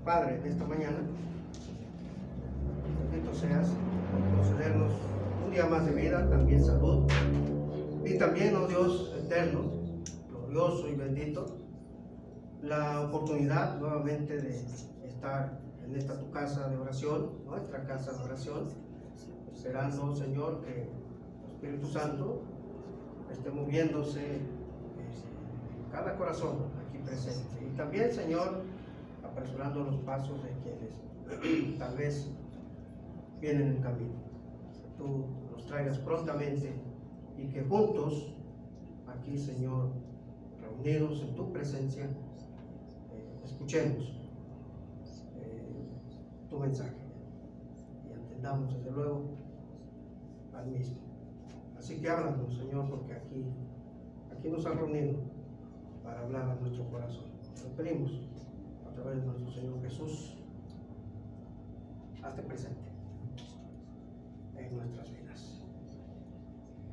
Padre, esta mañana, bendito seas por concedernos un día más de vida, también salud, y también, oh Dios eterno, glorioso y bendito, la oportunidad nuevamente de estar en esta tu casa de oración, nuestra casa de oración, esperando, Señor, que el Espíritu Santo esté moviéndose en cada corazón aquí presente. Y también, Señor, apresurando los pasos de quienes tal vez vienen en camino. Que tú los traigas prontamente y que juntos, aquí, Señor, reunidos en tu presencia, escuchemos tu mensaje y entendamos desde luego al mismo. Así que háblanos, Señor, porque aquí nos has reunido para hablar a nuestro corazón. Lo pedimos a través de nuestro Señor Jesús. Hazte presente en nuestras vidas.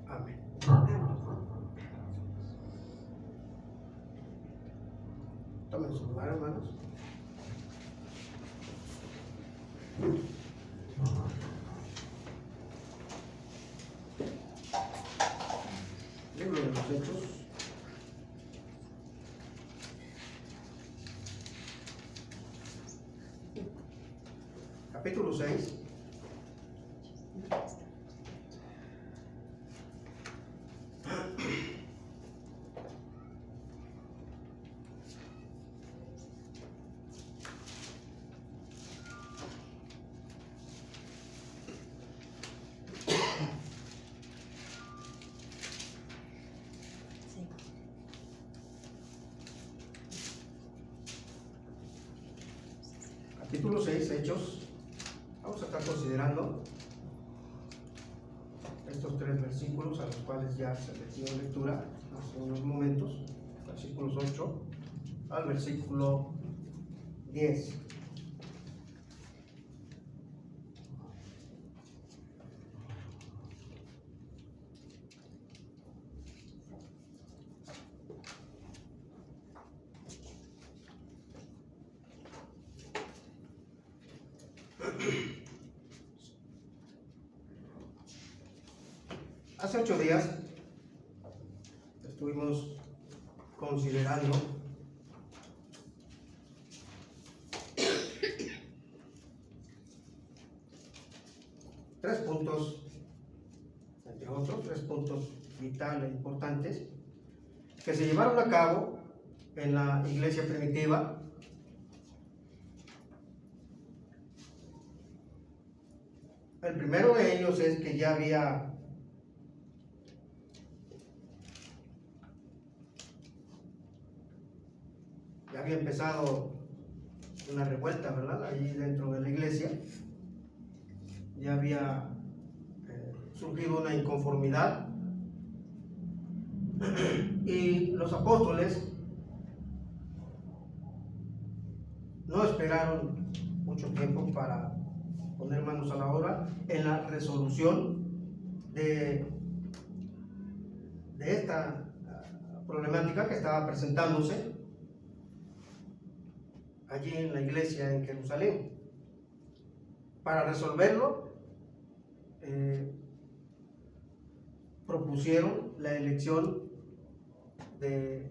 Amén. Tomen su lugar, hermanos. Libro de los Hechos. Capítulo 6. Capítulo 6, Hechos. Vamos a estar considerando estos 3 versículos a los cuales ya se les dio lectura hace unos momentos, versículos 8 al versículo 10. Hace 8 días estuvimos considerando tres puntos, entre otros, 3 puntos vitales e importantes que se llevaron a cabo en la iglesia primitiva. El primero de ellos es que ya había empezado una revuelta, ¿verdad? Allí dentro de la iglesia ya había surgido una inconformidad y los apóstoles no esperaron mucho tiempo para poner manos a la obra en la resolución de esta problemática que estaba presentándose allí en la iglesia en Jerusalén. Para resolverlo, propusieron la elección de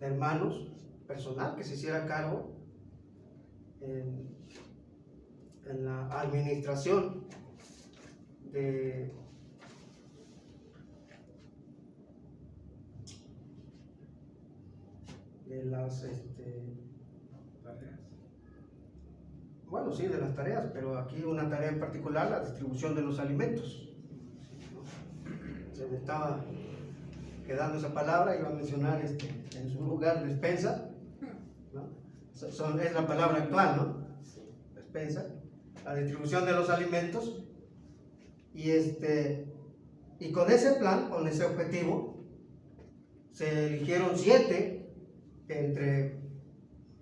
hermanos personal que se hiciera cargo en la administración de las tareas. Bueno, sí, de las tareas, pero aquí una tarea en particular, la distribución de los alimentos. Se me estaba quedando esa palabra, iba a mencionar en su lugar despensa, ¿no? Es la palabra actual, ¿no? Despensa, la distribución de los alimentos, y con ese plan, con ese objetivo, se eligieron 7 entre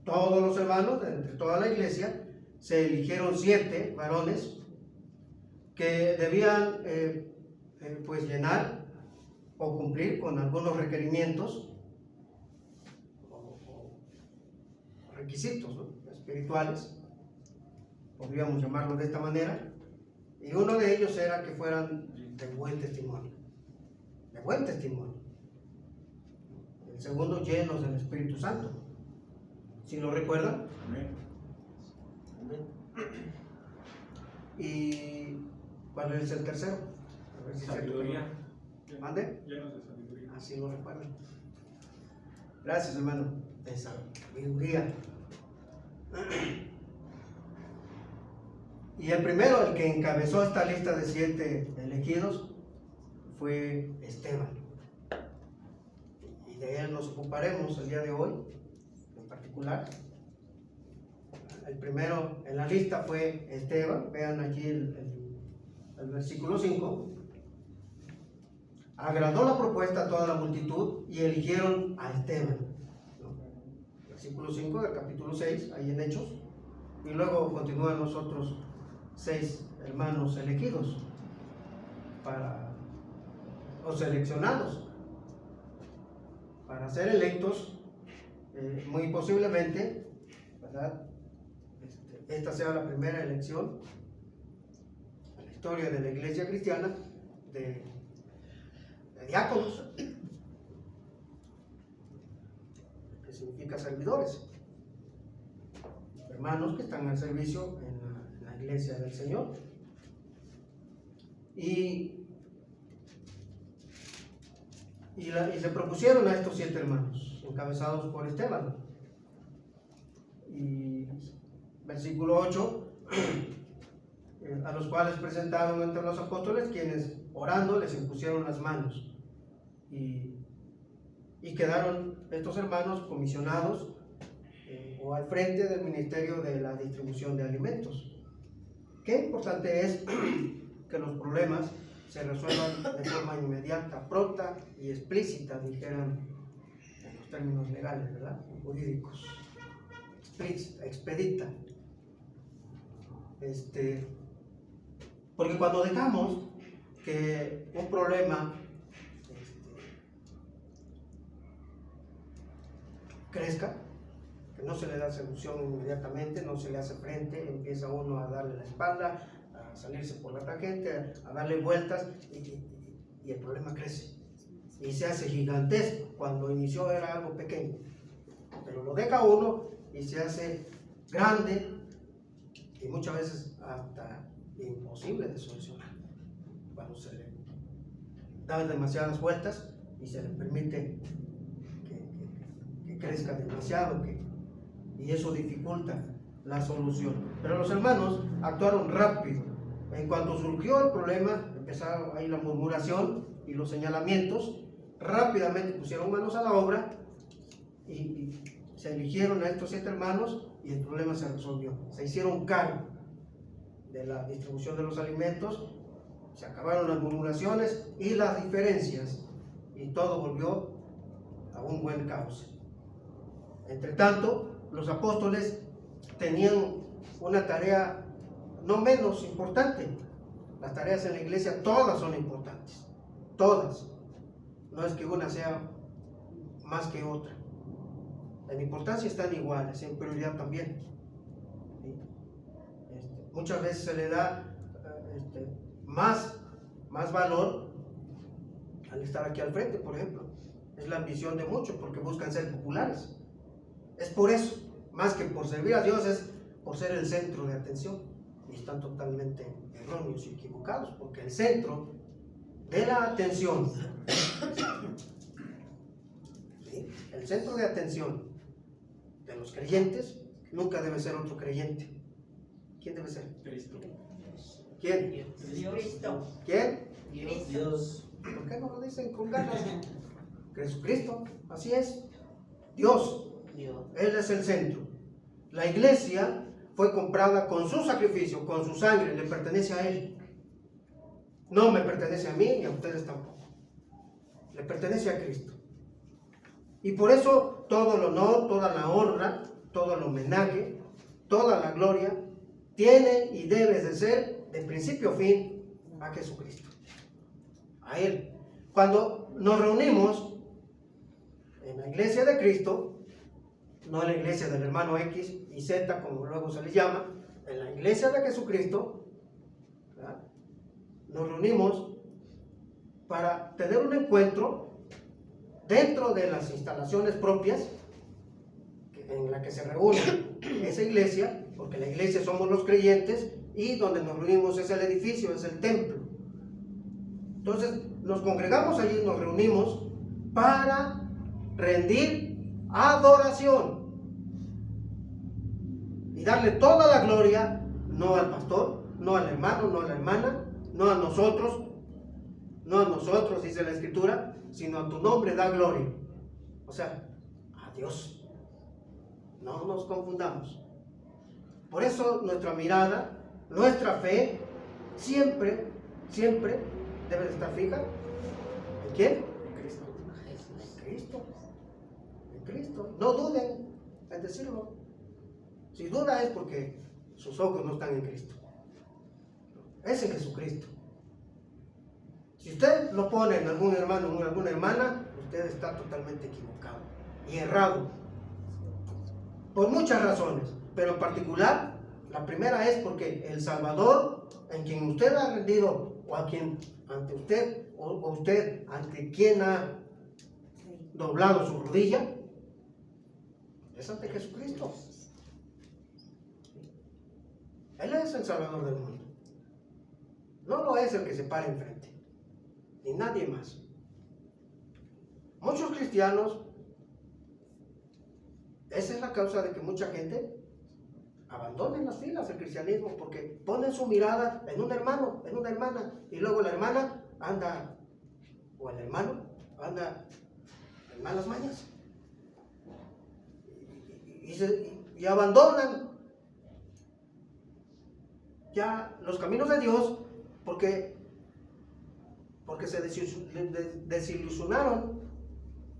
todos los hermanos, entre toda la iglesia. Se eligieron 7 varones que debían pues llenar o cumplir con algunos requerimientos requisitos, ¿no?, espirituales, podríamos llamarlo de esta manera, y uno de ellos era que fueran de buen testimonio, de buen testimonio. El segundo, llenos del Espíritu Santo. ¿Sí lo recuerdan? Amén. ¿Y cuál es el tercero? A ver si Sabiduría. ¿Mande? Llenos de sabiduría. Así lo recuerdan. Gracias, hermano. De sabiduría. Y el primero, el que encabezó esta lista de 7 elegidos, fue Esteban. Y de él nos ocuparemos el día de hoy, en particular. El primero en la lista fue Esteban. Vean aquí el versículo 5. Agradó la propuesta a toda la multitud y eligieron a Esteban. Versículo 5 del capítulo 6, ahí en Hechos. Y luego continúan los otros 6 hermanos elegidos o seleccionados para ser electos, muy posiblemente, ¿verdad? Esta sea la primera elección en la historia de la iglesia cristiana de diáconos, que significa servidores, hermanos que están al servicio en la iglesia del Señor. Y se propusieron a estos 7 hermanos, encabezados por Esteban. Y versículo 8, a los cuales presentaron entre los apóstoles, quienes orando les impusieron las manos. Y quedaron estos hermanos comisionados o al frente del ministerio de la distribución de alimentos. Qué importante es que los problemas se resuelvan de forma inmediata, pronta y explícita, dijeran en los términos legales, ¿verdad?, jurídicos. Expedita. Porque cuando dejamos que un problema crezca, que no se le da solución inmediatamente, no se le hace frente, empieza uno a darle la espalda, a salirse por la tangente, a darle vueltas, y el problema crece y se hace gigantesco. Cuando inició era algo pequeño, pero lo deja uno y se hace grande y muchas veces hasta imposible de solucionar cuando se le da demasiadas vueltas y se le permite que crezca demasiado, y eso dificulta la solución. Pero los hermanos actuaron rápido. En cuanto surgió el problema, empezaron ahí la murmuración y los señalamientos, rápidamente pusieron manos a la obra y se eligieron a estos 7 hermanos y el problema se resolvió. Se hicieron cargo de la distribución de los alimentos, se acabaron las murmuraciones y las diferencias, y todo volvió a un buen cauce. Entre tanto, los apóstoles tenían una tarea no menos importante. Las tareas en la iglesia todas son importantes, todas. No es que una sea más que otra. En importancia están iguales, en prioridad también. Muchas veces se le da más valor al estar aquí al frente, por ejemplo. Es la ambición de muchos porque buscan ser populares. Es por eso, más que por servir a Dios, es por ser el centro de atención. Y están totalmente erróneos y equivocados, porque el centro de la atención, ¿sí?, el centro de atención de los creyentes nunca debe ser otro creyente. ¿Quién debe ser? Cristo. ¿Quién? Cristo. ¿Quién? Dios. ¿Por qué no lo dicen con ganas? Jesucristo, así es. Dios. Él es el centro. La iglesia fue comprada con su sacrificio, con su sangre, le pertenece a Él. No me pertenece a mí ni a ustedes tampoco. Le pertenece a Cristo. Y por eso todo el honor, toda la honra, todo el homenaje, toda la gloria tiene y debe de ser de principio a fin a Jesucristo, a Él. Cuando nos reunimos en la iglesia de Cristo, no en la iglesia del hermano X y Z, como luego se les llama, en la iglesia de Jesucristo, ¿verdad? Nos reunimos para tener un encuentro dentro de las instalaciones propias en la que se reúne esa iglesia, porque la iglesia somos los creyentes y donde nos reunimos es el edificio, es el templo. Entonces nos congregamos allí, nos reunimos para rendir adoración y darle toda la gloria, no al pastor, no al hermano, no a la hermana, no a nosotros, dice la Escritura, sino a tu nombre da gloria. O sea, a Dios. No nos confundamos. Por eso nuestra mirada, nuestra fe, siempre debe de estar fija. ¿En quién? En Cristo. En Cristo. En Cristo. No duden en decirlo. Si duda es porque sus ojos no están en Cristo. Es en Jesucristo. Si usted lo pone en algún hermano o en alguna hermana, usted está totalmente equivocado y errado. Por muchas razones, pero en particular, la primera es porque el Salvador, en quien usted ha rendido, o a quien ante usted, o usted ante quien ha doblado su rodilla, es ante Jesucristo. Él es el Salvador del mundo. No lo es el que se para enfrente, ni nadie más. Muchos cristianos, esa es la causa de que mucha gente abandone las filas del cristianismo, porque ponen su mirada en un hermano, en una hermana, y luego la hermana anda, o el hermano anda en malas mañas, y abandonan ya los caminos de Dios, porque se desilusionaron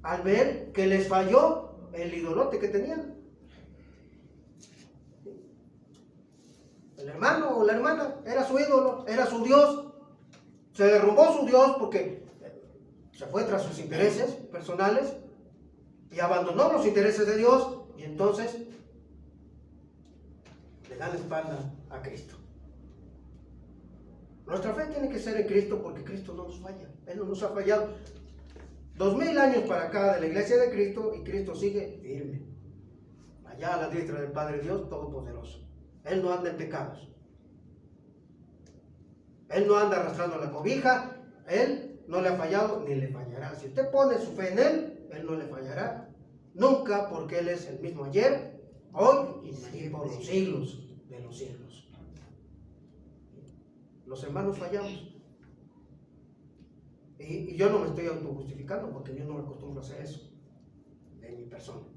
al ver que les falló el idolote que tenían. El hermano o la hermana era su ídolo, era su Dios. Se derrumbó su Dios porque se fue tras sus intereses personales y abandonó los intereses de Dios, y entonces le dan la espalda a Cristo. Nuestra fe tiene que ser en Cristo, porque Cristo no nos falla. Él no nos ha fallado. 2000 años para acá de la iglesia de Cristo, y Cristo sigue firme, allá a la diestra del Padre Dios Todopoderoso. Él no anda en pecados. Él no anda arrastrando la cobija. Él no le ha fallado ni le fallará. Si usted pone su fe en Él no le fallará nunca, porque Él es el mismo ayer, hoy y por los siglos de los siglos. Los hermanos fallamos. Y yo no me estoy autojustificando, porque yo no me acostumbro a hacer eso de mi persona.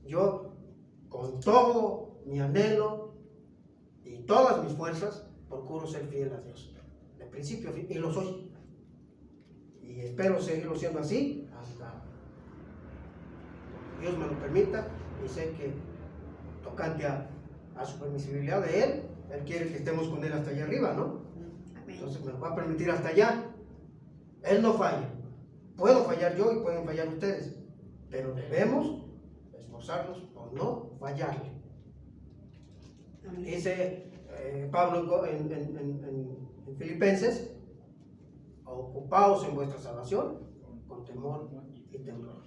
Yo, con todo mi anhelo y todas mis fuerzas, procuro ser fiel a Dios, de principio a fin, y lo soy. Y espero seguirlo siendo así hasta que Dios me lo permita, y sé que tocante a su permisibilidad de Él quiere que estemos con Él hasta allá arriba, ¿no? Entonces me lo va a permitir hasta allá. Él no falla. Puedo fallar yo y pueden fallar ustedes, pero debemos esforzarnos por no fallarle. Dice Pablo en Filipenses: ocupaos en vuestra salvación con temor y temblor.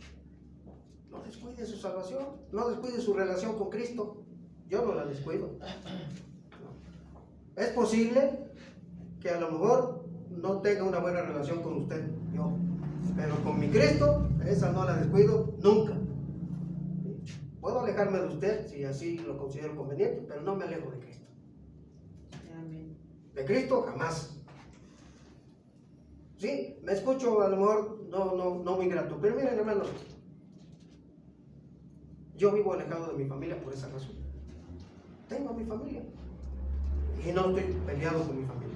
No descuide su salvación, no descuide su relación con Cristo. Yo no la descuido. No. Es posible que a lo mejor no tenga una buena relación con usted, yo, pero con mi Cristo, esa no la descuido nunca. Puedo alejarme de usted si así lo considero conveniente, pero no me alejo de Cristo. De Cristo jamás. Sí, me escucho a lo mejor no muy grato, pero miren, hermanos, yo vivo alejado de mi familia por esa razón. Tengo a mi familia y no estoy peleado con mi familia.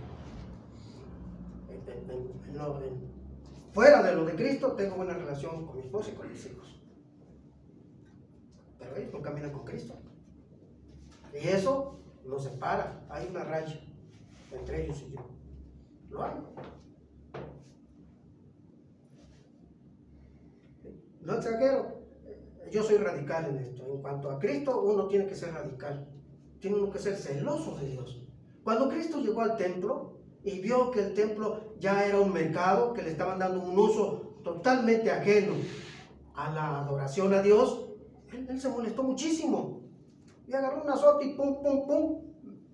Fuera de lo de Cristo, tengo buena relación con mi esposa y con mis hijos, pero ellos no caminan con Cristo, y eso nos separa. Hay una raya entre ellos y yo, lo hay. No exagero. yo soy radical en esto. En cuanto a Cristo, uno tiene que ser radical. Tiene uno que ser celoso de Dios. Cuando Cristo llegó al templo y vio que el templo ya era un mercado, que le estaban dando un uso totalmente ajeno a la adoración a Dios, él se molestó muchísimo. Y agarró un azote y pum, pum, pum.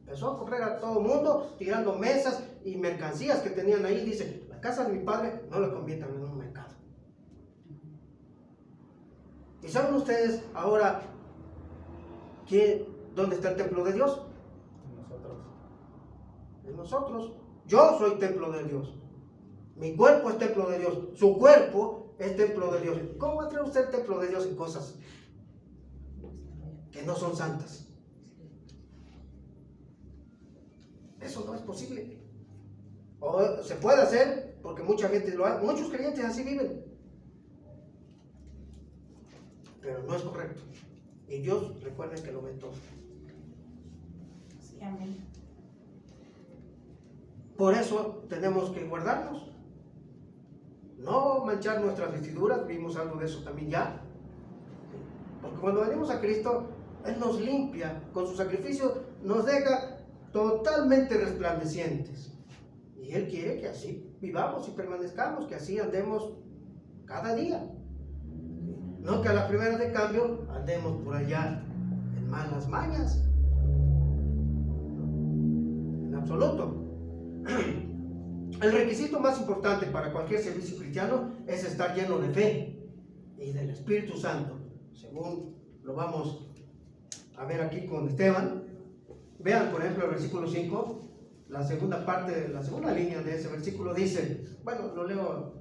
Empezó a correr a todo el mundo, tirando mesas y mercancías que tenían ahí. Dice, la casa de mi padre no la conviertan en un mercado. ¿Y saben ustedes ahora dónde está el templo de Dios? Nosotros. En nosotros. Yo soy templo de Dios. Mi cuerpo es templo de Dios. Su cuerpo es templo de Dios. ¿Cómo va a traer usted el templo de Dios en cosas que no son santas? Eso no es posible. O se puede hacer porque mucha gente lo hace. Muchos creyentes así viven. Pero no es correcto. Y Dios, recuerden que lo ve todo. Sí, amén. Por eso tenemos que guardarnos. No manchar nuestras vestiduras. Vimos algo de eso también ya. Porque cuando venimos a Cristo, Él nos limpia. Con su sacrificio nos deja totalmente resplandecientes. Y Él quiere que así vivamos y permanezcamos, que así andemos cada día. No que a la primera de cambio andemos por allá en malas mañas. En absoluto. El requisito más importante para cualquier servicio cristiano es estar lleno de fe y del Espíritu Santo, según lo vamos a ver aquí con Esteban. Vean, por ejemplo, el versículo 5, la segunda parte, la segunda línea de ese versículo dice, bueno, lo leo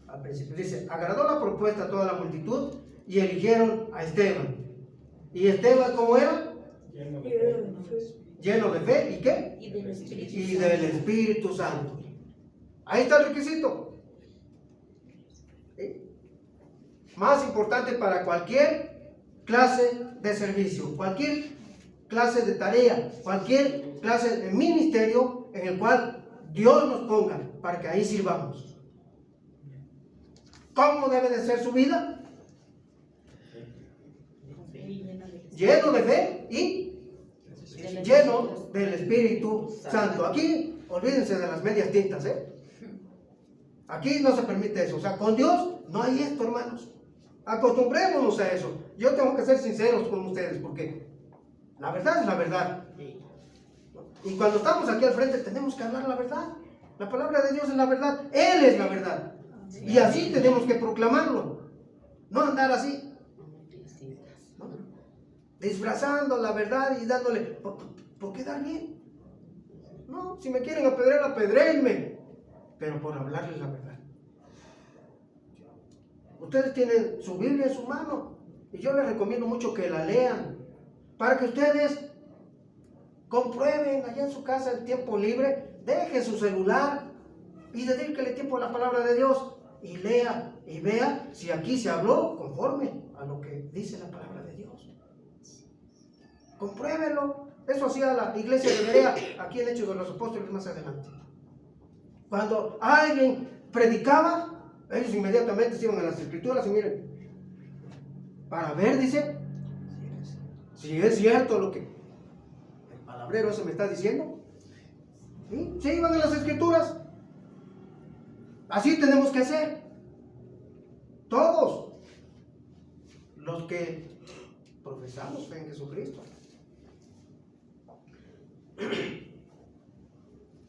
al principio, dice, agradó la propuesta a toda la multitud y eligieron a Esteban. ¿Y Esteban cómo era? Lleno de fe. Lleno de fe, ¿y qué? Y del Espíritu Y Santo. del Espíritu Santo. Ahí está el requisito. ¿Sí? Más importante para cualquier clase de servicio, cualquier clase de tarea, cualquier clase de ministerio en el cual Dios nos ponga para que ahí sirvamos. ¿Cómo debe de ser su vida? Lleno de fe y lleno del Espíritu Santo. Aquí, olvídense de las medias tintas, Aquí no se permite eso. O sea, con Dios no hay esto, hermanos. Acostumbrémonos a eso. Yo tengo que ser sinceros con ustedes, porque la verdad es la verdad. Y cuando estamos aquí al frente tenemos que hablar la verdad. La palabra de Dios es la verdad. Él es la verdad. Y así tenemos que proclamarlo. No andar así, ¿no? Disfrazando la verdad y dándole por quedar bien. No, si me quieren apedrear, apedréenme, pero por hablarles la verdad. Ustedes tienen su Biblia en su mano y yo les recomiendo mucho que la lean para que ustedes comprueben allá en su casa el tiempo libre. Deje su celular y dedíquele tiempo a la palabra de Dios y lea y vea si aquí se habló conforme a lo que dice la palabra de Dios. Compruébelo. Eso hacía la iglesia de Berea aquí en Hechos de los Apóstoles más adelante. Cuando alguien predicaba, ellos inmediatamente se iban a las escrituras y miren, para ver, dice, si es cierto lo que el palabrero ese me está diciendo. ¿Sí? Se iban a las escrituras. Así tenemos que hacer. Todos los que profesamos fe en Jesucristo.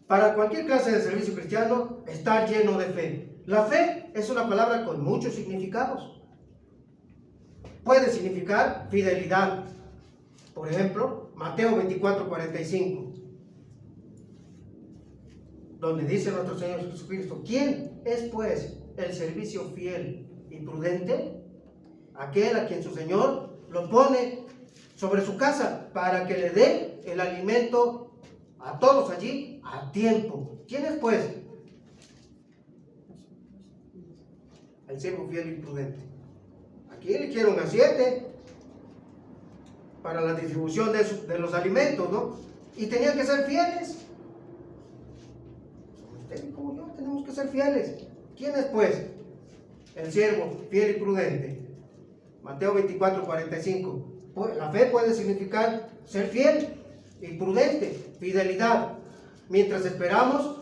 Para cualquier clase de servicio cristiano, estar lleno de fe. La fe es una palabra con muchos significados. Puede significar fidelidad. Por ejemplo, Mateo 24:45, donde dice nuestro Señor Jesucristo, ¿quién es pues el servicio fiel y prudente? Aquel a quien su Señor lo pone sobre su casa para que le dé el alimento a todos allí a tiempo. ¿Quién es pues? El siervo fiel y prudente. Aquí eligieron a 7 para la distribución de los alimentos, ¿no? Y tenían que ser fieles. Ustedes como yo tenemos que ser fieles. ¿Quién es pues? El siervo fiel y prudente. Mateo 24:45. La fe puede significar ser fiel y prudente, fidelidad, mientras esperamos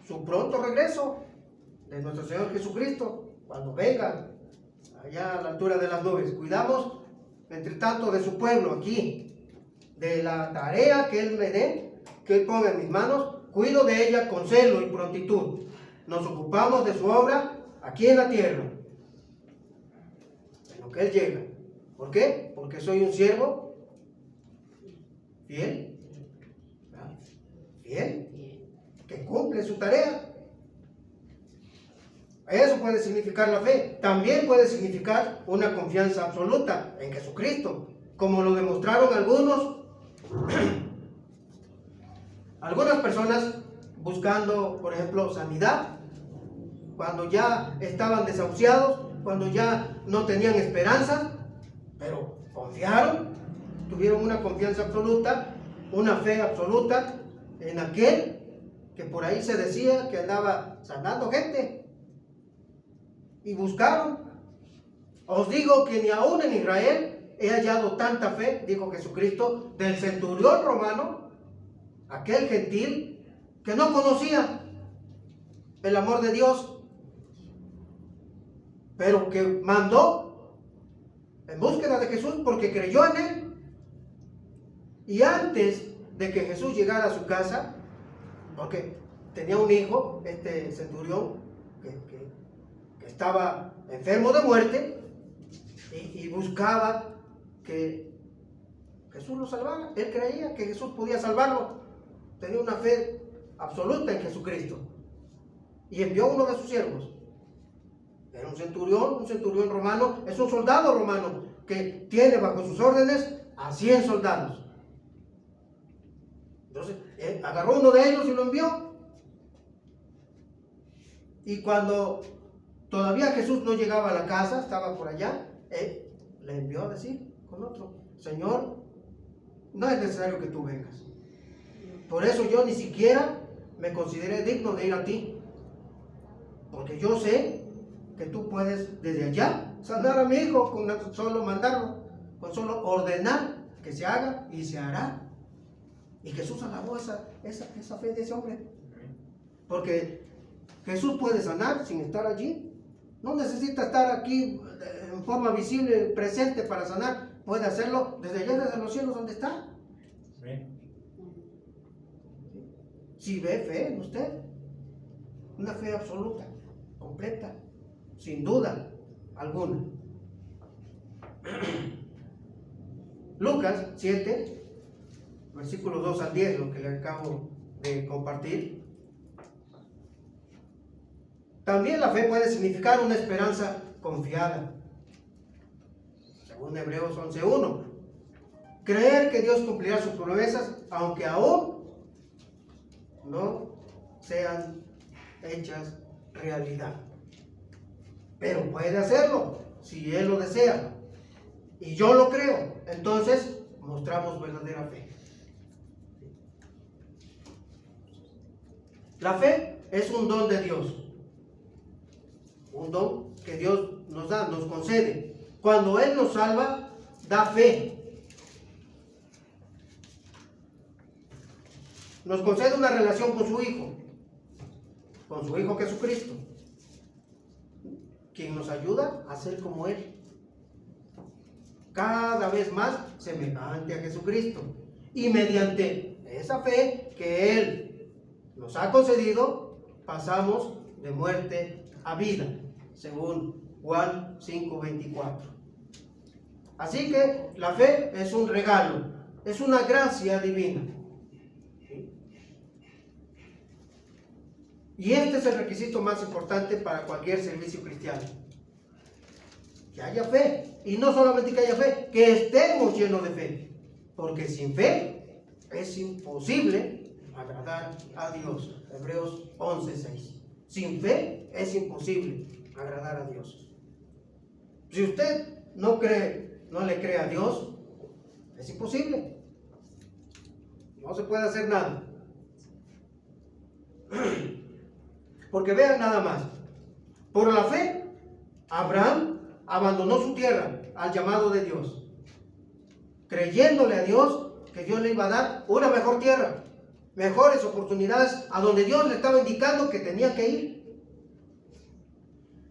su pronto regreso de nuestro Señor Jesucristo, cuando venga allá a la altura de las nubes. Cuidamos, entre tanto, de su pueblo aquí, de la tarea que Él me dé, que Él ponga en mis manos, cuido de ella con celo y prontitud. Nos ocupamos de su obra aquí en la tierra, en lo que Él llega. ¿Por qué? Porque soy un siervo fiel, ¿verdad? Fiel, que cumple su tarea. Eso puede significar la fe. También puede significar una confianza absoluta en Jesucristo, como lo demostraron algunas personas buscando, por ejemplo, sanidad, cuando ya estaban desahuciados, cuando ya no tenían esperanza, pero confiaron, tuvieron una confianza absoluta, una fe absoluta en aquel que por ahí se decía que andaba sanando gente. Y buscaron. Os digo que ni aún en Israel he hallado tanta fe, dijo Jesucristo, del centurión romano, aquel gentil que no conocía el amor de Dios, pero que mandó en búsqueda de Jesús porque creyó en Él. Y antes de que Jesús llegara a su casa, porque tenía un hijo, este centurión, que estaba enfermo de muerte, y buscaba que Jesús lo salvara. Él creía que Jesús podía salvarlo, tenía una fe absoluta en Jesucristo, y envió a uno de sus siervos. Era un centurión romano, es un soldado romano que tiene bajo sus órdenes a 100 soldados. Entonces, él agarró uno de ellos y lo envió. Y cuando todavía Jesús no llegaba a la casa, estaba por allá, él le envió a decir con otro: Señor, no es necesario que tú vengas. Por eso yo ni siquiera me consideré digno de ir a ti, porque yo sé que tú puedes desde allá sanar a mi hijo con solo mandarlo, con solo ordenar que se haga y se hará. Y Jesús alabó esa fe de ese hombre, porque Jesús puede sanar sin estar allí. No necesita estar aquí en forma visible, presente para sanar. Puede hacerlo desde allá, desde los cielos donde está. Si ve fe en usted, una fe absoluta, completa, sin duda alguna. Lucas 7, versículos 2 al 10, lo que le acabo de compartir. También la fe puede significar una esperanza confiada, según Hebreos 11:1. Creer que Dios cumplirá sus promesas, aunque aún no sean hechas realidad. Pero puede hacerlo si Él lo desea. Y yo lo creo. Entonces mostramos verdadera fe. La fe es un don de Dios. Un don que Dios nos da, nos concede. Cuando Él nos salva, da fe. Nos concede una relación con su Hijo Jesucristo, quien nos ayuda a ser como Él, cada vez más semejante a Jesucristo. Y mediante esa fe que Él nos ha concedido, pasamos de muerte a vida, según Juan 5:24. Así que la fe es un regalo, es una gracia divina. Y este es el requisito más importante para cualquier servicio cristiano: que haya fe. Y no solamente que haya fe, que estemos llenos de fe. Porque sin fe es imposible agradar a Dios. Hebreos 11:6. Sin fe es imposible agradar a Dios. Si usted no le cree a Dios, es imposible. No se puede hacer nada. Porque vean nada más. Por la fe, Abraham, abandonó su tierra al llamado de Dios, creyéndole a Dios que Dios le iba a dar una mejor tierra, mejores oportunidades a donde Dios le estaba indicando que tenía que ir.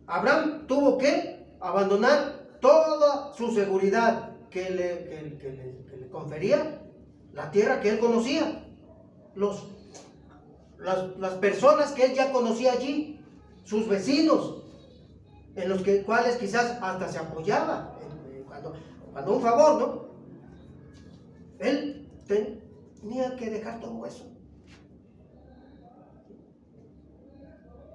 Abraham tuvo que abandonar toda su seguridad que le confería la tierra que él conocía, las personas que él ya conocía allí, sus vecinos, en los cuales quizás hasta se apoyaba cuando un favor, ¿no? Él tenía que dejar todo eso.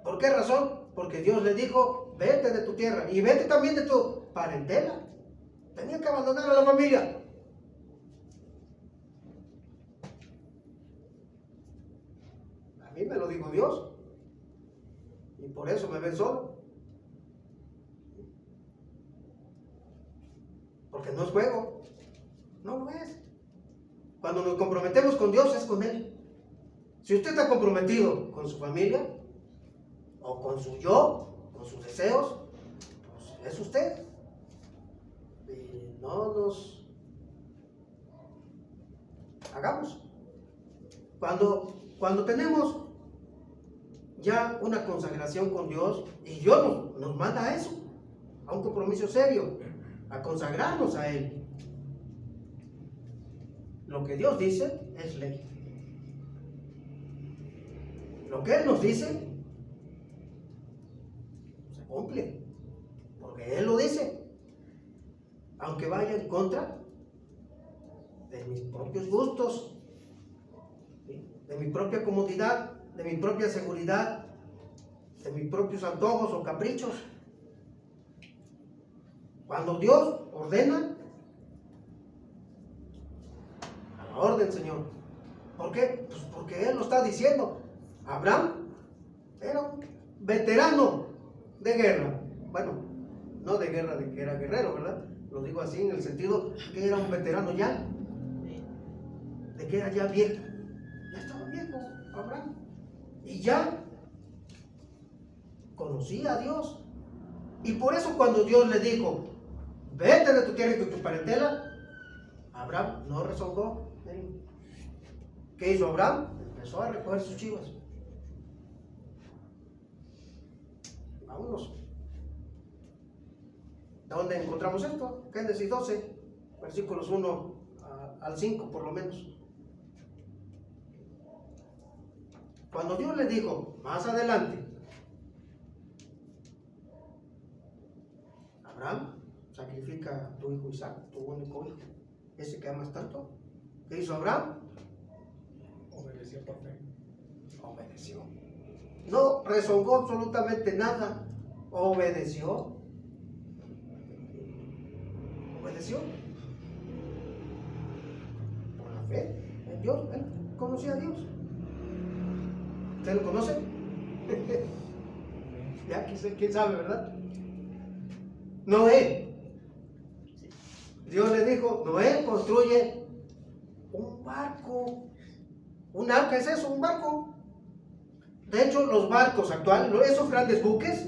¿Por qué razón? Porque Dios le dijo, vete de tu tierra y vete también de tu parentela. Tenía que abandonar a la familia. A mí me lo dijo Dios. Y por eso me ven solo. Porque no es juego. No lo es. Cuando nos comprometemos con Dios es con Él. Si usted está comprometido con su familia, o con su yo, con sus deseos, pues es usted. Y no nos hagamos. Cuando tenemos ya una consagración con Dios, y Dios nos manda a eso, a un compromiso serio, a consagrarnos a Él. Lo que Dios dice es ley. Lo que Él nos dice se cumple, porque Él lo dice, aunque vaya en contra de mis propios gustos, ¿sí?, de mi propia comodidad, de mi propia seguridad, de mis propios antojos o caprichos. Cuando Dios ordena, a la orden, Señor. ¿Por qué? Pues porque Él lo está diciendo. Abraham era un veterano de guerra. Bueno, no de guerra de que era guerrero, ¿verdad? Lo digo así en el sentido que era un veterano ya, de que era ya viejo. Ya estaba viejo Abraham. Y ya conocía a Dios. Y por eso cuando Dios le dijo, vete de tu tierra y de tu parentela, Abraham no rezongó. ¿Qué hizo Abraham? Empezó a recoger sus chivas. Vámonos. ¿Dónde encontramos esto? Génesis 12, versículos 1 al 5 por lo menos. Cuando Dios le dijo, más adelante, Abraham, sacrifica a tu hijo Isaac, tu único hijo, ese que amas tanto. ¿Qué hizo Abraham? Obedeció por fe. Obedeció. No rezongó absolutamente nada. Obedeció. Obedeció. Por la fe en Dios. Él conocía a Dios. ¿Usted lo conoce? Ya, quién sabe, ¿verdad? Noé. Dios le dijo, Noé, construye un barco. ¿Un arca es eso? ¿Un barco? De hecho, los barcos actuales, esos grandes buques,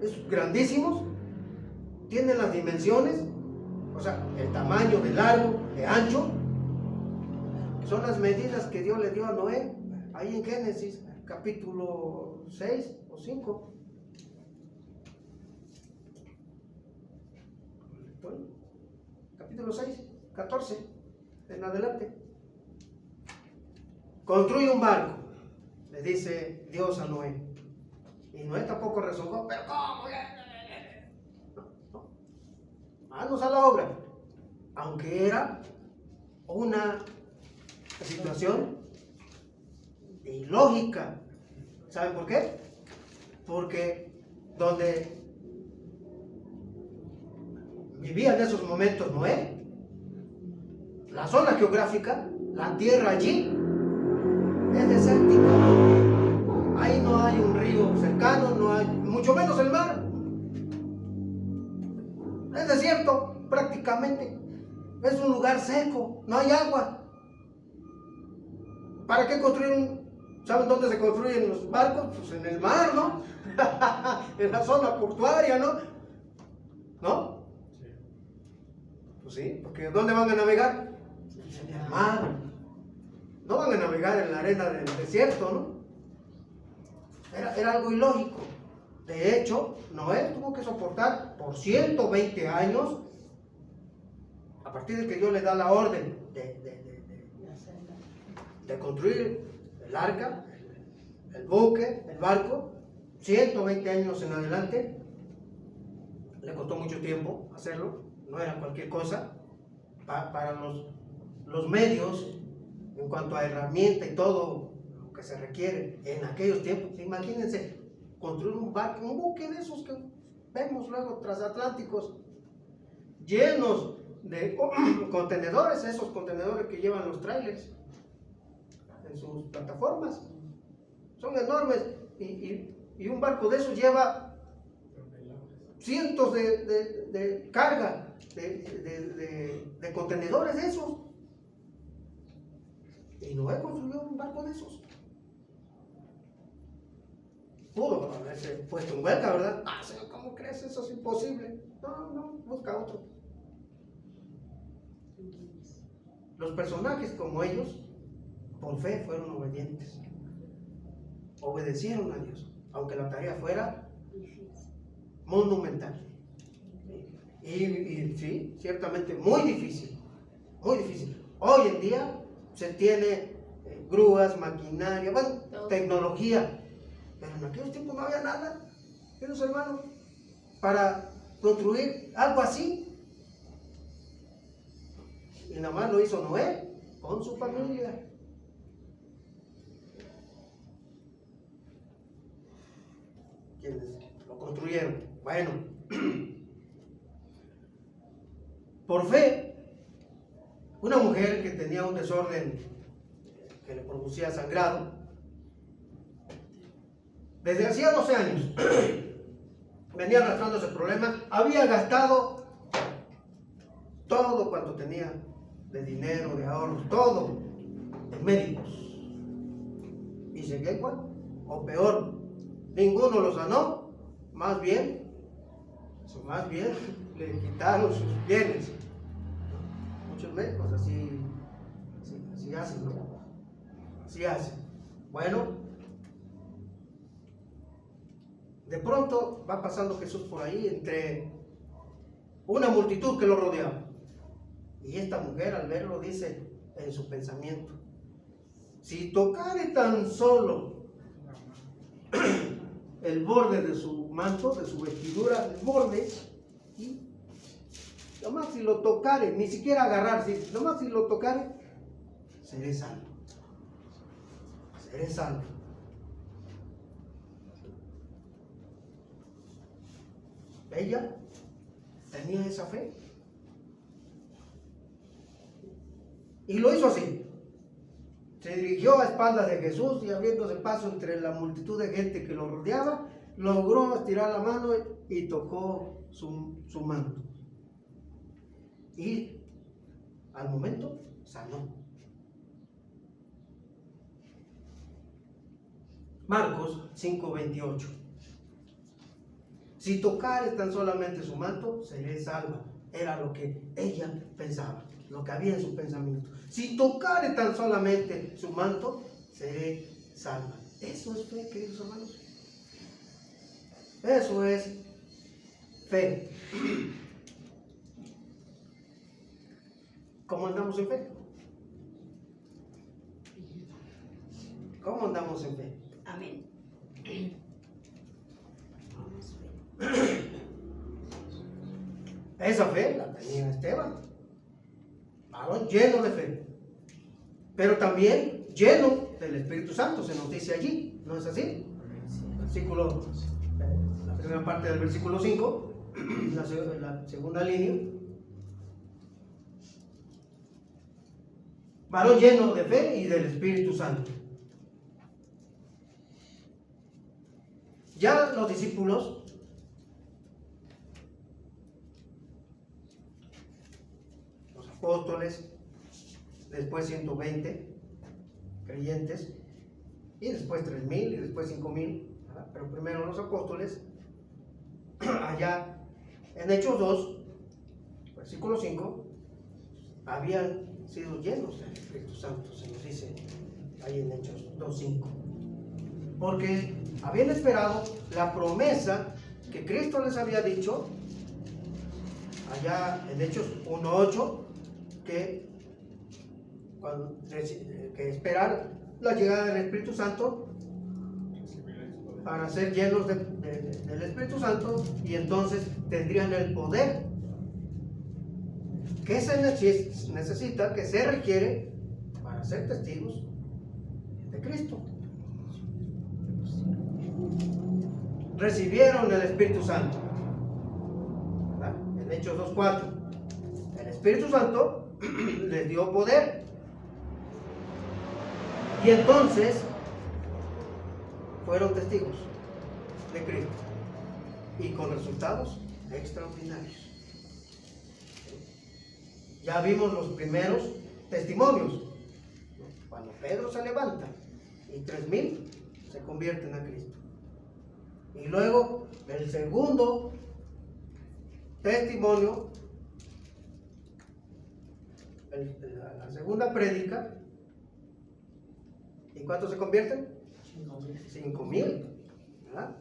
esos grandísimos, tienen las dimensiones, o sea, el tamaño de largo, de ancho, son las medidas que Dios le dio a Noé, ahí en Génesis, capítulo 6 o 5. Capítulo 6, 14, en adelante. Construye un barco, le dice Dios a Noé. Y Noé tampoco rezongó, pero ¿cómo? No. Manos a la obra. Aunque era una situación ilógica. ¿Saben por qué? Porque donde vivía en esos momentos Noé, la zona geográfica, la tierra allí, es desértica. Ahí no hay un río cercano, no hay, mucho menos el mar. Es desierto prácticamente. Es un lugar seco, no hay agua. ¿Para qué construir ¿Saben dónde se construyen los barcos? Pues en el mar, ¿no? En la zona portuaria, ¿no? ¿no? Sí. Pues sí, porque ¿dónde van a navegar? En el mar. No van a navegar en la arena del desierto, ¿no? Era algo ilógico. De hecho, Noé tuvo que soportar por 120 años, a partir de que Dios le da la orden de construir el arca, el buque, el barco, 120 años en adelante. Le costó mucho tiempo hacerlo, no era cualquier cosa. Para los medios, en cuanto a herramienta y todo lo que se requiere en aquellos tiempos, imagínense construir un barco, un buque de esos que vemos luego transatlánticos, llenos de contenedores, esos contenedores que llevan los trailers en sus plataformas, son enormes, y un barco de esos lleva cientos de carga, de contenedores de esos. Y Noé construyó un barco de esos. Pudo haberse puesto en huelga, ¿verdad? Señor, ¿cómo crees? Eso es imposible. No, busca otro. Los personajes como ellos, por fe, fueron obedientes. Obedecieron a Dios, aunque la tarea fuera monumental. Y sí, ciertamente muy difícil. Muy difícil. Hoy en día se tiene grúas, maquinaria, bueno, tecnología. Pero en aquellos tiempos no había nada, queridos hermanos, para construir algo así. Y nada más lo hizo Noé con su familia. Quienes lo construyeron. Bueno, por fe, una mujer que tenía un desorden que le producía sangrado, desde hacía 12 años venía arrastrando ese problema, había gastado todo cuanto tenía de dinero, de ahorros, todo en médicos, y seguía igual o peor. Ninguno lo sanó, más bien le quitaron sus bienes. Muchos médicos así hacen, ¿no? Así hacen. Bueno, de pronto va pasando Jesús por ahí entre una multitud que lo rodeaba. Y esta mujer, al verlo, dice en su pensamiento: si tocare tan solo el borde de su manto, de su vestidura, el borde, y nomás si lo tocare, ni siquiera agarrar, nomás si lo tocare, seré salvo. Seré salvo. Ella tenía esa fe. Y lo hizo así. Se dirigió a espaldas de Jesús y, abriéndose paso entre la multitud de gente que lo rodeaba, logró estirar la mano y tocó su manto. Y al momento sanó. Marcos 5:28. Si tocare tan solamente su manto, seré salva. Era lo que ella pensaba, lo que había en su pensamiento. Si tocare tan solamente su manto, seré salva. Eso es fe, queridos hermanos. Eso es fe. ¿Cómo andamos en fe? ¿Cómo andamos en fe? Amén. Esa fe la tenía Esteban, varón lleno de fe, pero también lleno del Espíritu Santo, se nos dice allí, ¿no es así? Versículo, la primera parte del versículo 5, la segunda línea. Varón lleno de fe y del Espíritu Santo. Ya los discípulos apóstoles, después 120 creyentes, y después 3,000 y después 5,000, pero primero los apóstoles, allá en Hechos 2, versículo 5, habían sido llenos del Espíritu Santo, se nos dice ahí en Hechos 2:5, porque habían esperado la promesa que Cristo les había dicho allá en Hechos 1:8, que esperar la llegada del Espíritu Santo para ser llenos del Espíritu Santo, y entonces tendrían el poder que se necesita, que se requiere para ser testigos de Cristo. Recibieron el Espíritu Santo, ¿verdad? En Hechos 2:4, el Espíritu Santo les dio poder, y entonces fueron testigos de Cristo, y con resultados extraordinarios. Ya vimos los primeros testimonios, cuando Pedro se levanta y 3,000 se convierten a Cristo. Y luego el segundo testimonio, la segunda prédica, ¿y cuántos se convierten? 5,000, ¿verdad?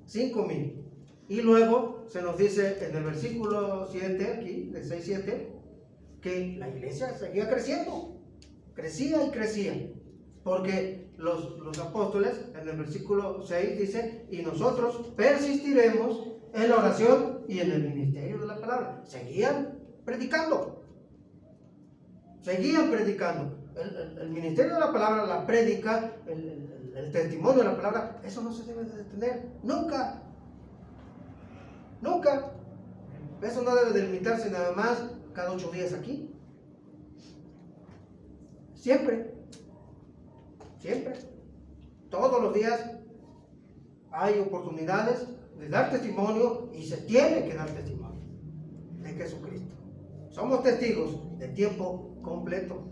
5,000. Y luego se nos dice en el versículo 7, aquí, de 6-7, que la iglesia seguía creciendo, crecía y crecía, porque los apóstoles en el versículo 6 dice: y nosotros persistiremos en la oración y en el ministerio de la palabra. Seguían predicando. El ministerio de la palabra, la prédica, el testimonio de la palabra, eso no se debe de detener, nunca. Eso no debe de limitarse nada más cada 8 días aquí. Siempre, todos los días hay oportunidades de dar testimonio, y se tiene que dar testimonio de Jesucristo. Somos testigos de tiempo completo.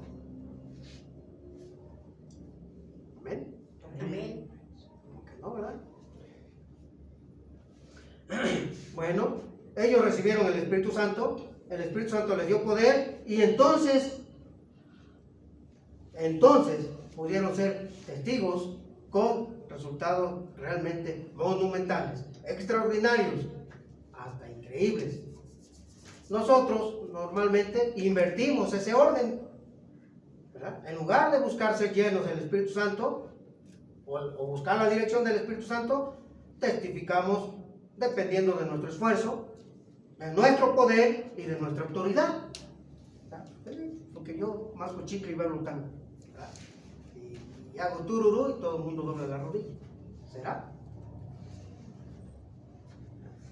Amén. Amén. Como que no, ¿verdad? Bueno, ellos recibieron el Espíritu Santo les dio poder, y entonces pudieron ser testigos con resultados realmente monumentales, extraordinarios, hasta increíbles. Nosotros normalmente invertimos ese orden, ¿verdad? En lugar de buscar ser llenos del Espíritu Santo o buscar la dirección del Espíritu Santo, testificamos dependiendo de nuestro esfuerzo, de nuestro poder y de nuestra autoridad. Porque yo masco chicle y bailo tango, y hago tururú y todo el mundo dobla la rodilla. ¿Será?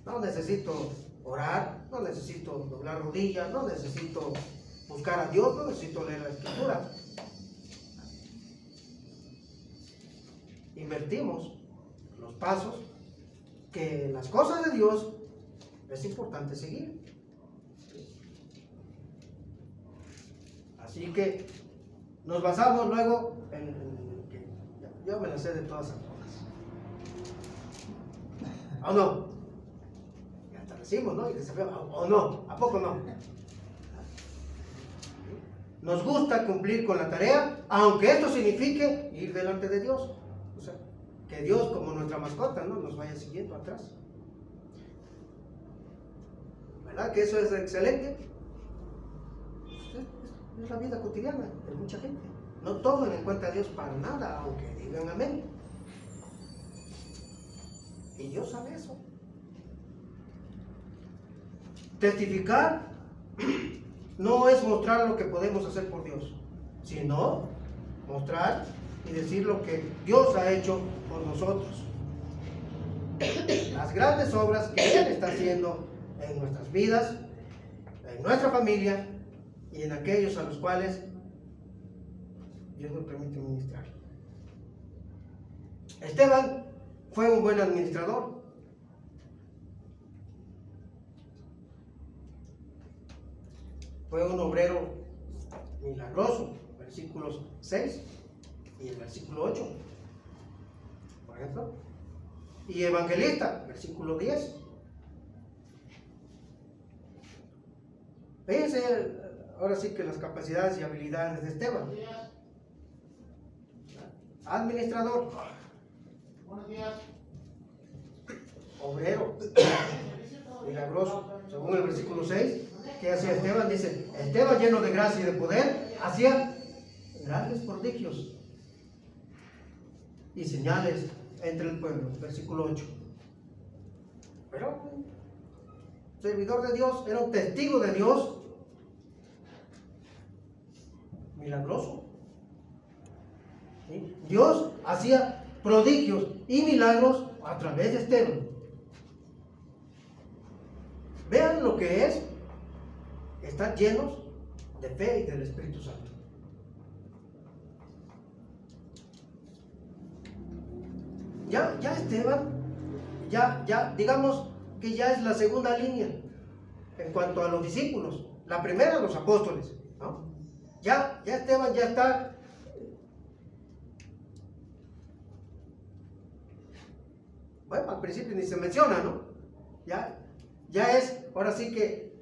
No necesito orar, no necesito doblar rodillas, no necesito buscar a Dios, no necesito leer la Escritura. Invertimos los pasos que las cosas de Dios es importante seguir. Así que nos basamos luego en que yo me las sé de todas esas cosas. ¿O no? Y hasta decimos, ¿no? Y desafíamos, ¿o no? ¿A poco no? Nos gusta cumplir con la tarea, aunque esto signifique ir delante de Dios. O sea, que Dios, como nuestra mascota, ¿no?, nos vaya siguiendo atrás. ¿Verdad que eso es excelente? Es la vida cotidiana de mucha gente. No toman en cuenta a Dios para nada, aunque digan amén. Y Dios sabe eso. Testificar no es mostrar lo que podemos hacer por Dios, sino mostrar y decir lo que Dios ha hecho por nosotros. Las grandes obras que Él está haciendo en nuestras vidas, en nuestra familia y en aquellos a los cuales Dios nos permite ministrar. Esteban fue un buen administrador. Fue un obrero milagroso, versículos 6 y el versículo 8, por ejemplo. Y evangelista, versículo 10. Fíjense, ahora sí que las capacidades y habilidades de Esteban. Administrador. Buenos días. Obrero. Milagroso. Según el versículo 6, ¿qué hacía Esteban? Dice, Esteban lleno de gracia y de poder, hacía grandes prodigios y señales entre el pueblo. Versículo 8. Pero servidor de Dios, era un testigo de Dios, milagroso. ¿Sí? Dios hacía prodigios y milagros a través de Esteban. Vean lo que es estar llenos de fe y del Espíritu Santo. Ya Esteban, ya digamos que ya es la segunda línea en cuanto a los discípulos. La primera, los apóstoles, ¿no? Ya Esteban ya está. Bueno, al principio ni se menciona, ¿no? Ya es, ahora sí que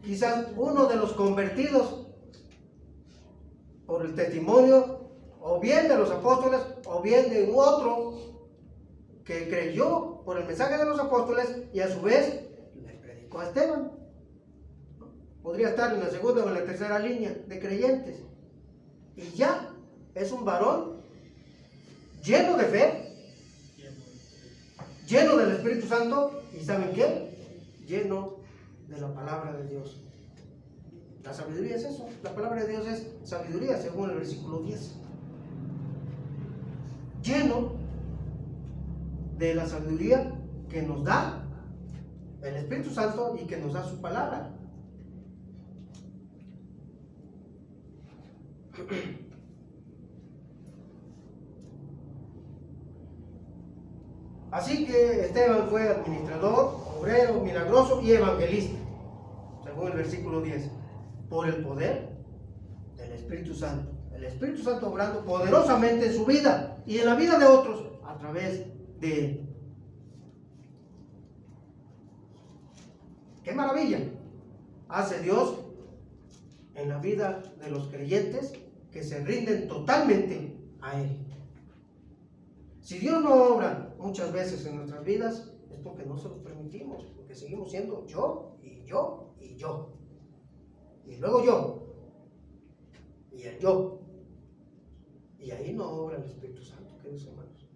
quizás uno de los convertidos por el testimonio, o bien de los apóstoles, o bien de otro que creyó por el mensaje de los apóstoles y a su vez le predicó a Esteban. Podría estar en la segunda o en la tercera línea de creyentes. Y ya es un varón lleno de fe, lleno del Espíritu Santo, y ¿saben qué? Lleno de la palabra de Dios. La sabiduría es eso. La palabra de Dios es sabiduría, según el versículo 10. Lleno de la sabiduría que nos da el Espíritu Santo y que nos da su palabra. Así que Esteban fue administrador, obrero, milagroso y evangelista, según el versículo 10, por el poder del Espíritu Santo. El Espíritu Santo obrando poderosamente en su vida y en la vida de otros a través de él. ¡Qué maravilla hace Dios en la vida de los creyentes que se rinden totalmente a Él! Si Dios no obra muchas veces en nuestras vidas, es porque no se lo permitimos, porque seguimos siendo yo, y yo, y yo. Y luego yo, y el yo. Y ahí no obra el Espíritu Santo, queridos hermanos.